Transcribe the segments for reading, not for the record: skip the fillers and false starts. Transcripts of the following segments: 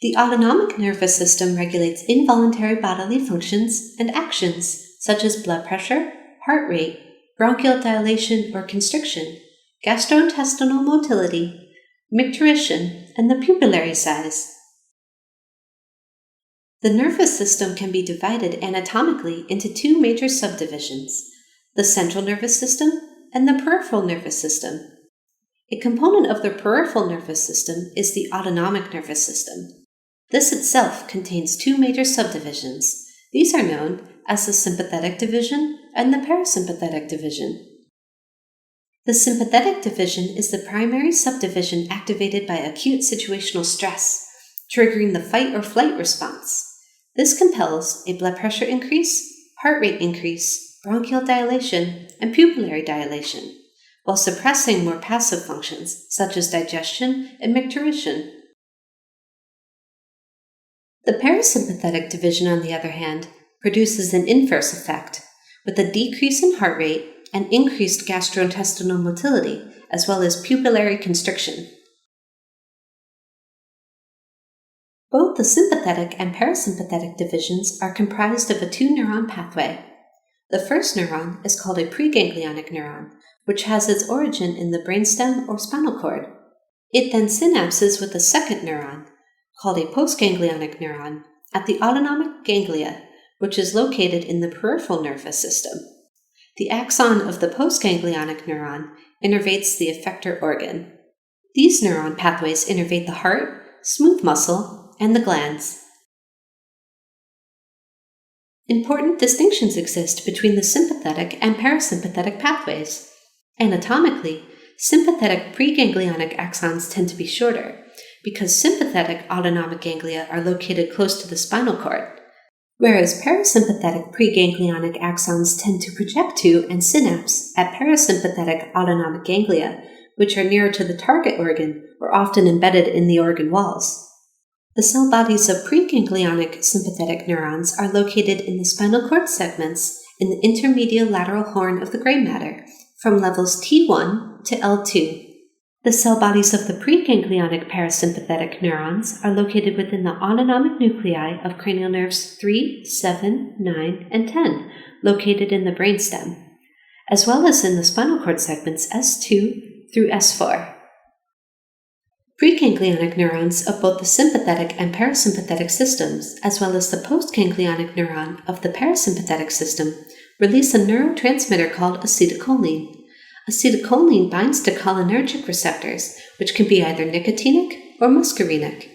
The autonomic nervous system regulates involuntary bodily functions and actions, such as blood pressure, heart rate, bronchial dilation or constriction, gastrointestinal motility, micturition, and the pupillary size. The nervous system can be divided anatomically into two major subdivisions, the central nervous system and the peripheral nervous system. A component of the peripheral nervous system is the autonomic nervous system. This itself contains two major subdivisions. These are known as the sympathetic division and the parasympathetic division. The sympathetic division is the primary subdivision activated by acute situational stress, triggering the fight or flight response. This compels a blood pressure increase, heart rate increase, bronchial dilation, and pupillary dilation, while suppressing more passive functions such as digestion and micturition. The parasympathetic division, on the other hand, produces an inverse effect, with a decrease in heart rate and increased gastrointestinal motility, as well as pupillary constriction. Both the sympathetic and parasympathetic divisions are comprised of a two-neuron pathway. The first neuron is called a preganglionic neuron, which has its origin in the brainstem or spinal cord. It then synapses with a second neuron, called a postganglionic neuron, at the autonomic ganglia, which is located in the peripheral nervous system. The axon of the postganglionic neuron innervates the effector organ. These neuron pathways innervate the heart, smooth muscle, and the glands. Important distinctions exist between the sympathetic and parasympathetic pathways. Anatomically, sympathetic preganglionic axons tend to be shorter, because sympathetic autonomic ganglia are located close to the spinal cord, whereas parasympathetic preganglionic axons tend to project to and synapse at parasympathetic autonomic ganglia, which are nearer to the target organ or often embedded in the organ walls. The cell bodies of preganglionic sympathetic neurons are located in the spinal cord segments in the intermediolateral horn of the gray matter, from levels T1 to L2. The cell bodies of the preganglionic parasympathetic neurons are located within the autonomic nuclei of cranial nerves 3, 7, 9, and 10, located in the brainstem, as well as in the spinal cord segments S2 through S4. Preganglionic neurons of both the sympathetic and parasympathetic systems, as well as the postganglionic neuron of the parasympathetic system, release a neurotransmitter called acetylcholine. Acetylcholine binds to cholinergic receptors, which can be either nicotinic or muscarinic.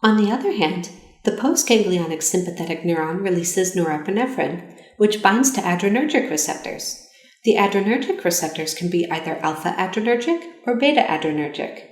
On the other hand, the postganglionic sympathetic neuron releases norepinephrine, which binds to adrenergic receptors. The adrenergic receptors can be either alpha adrenergic or beta adrenergic.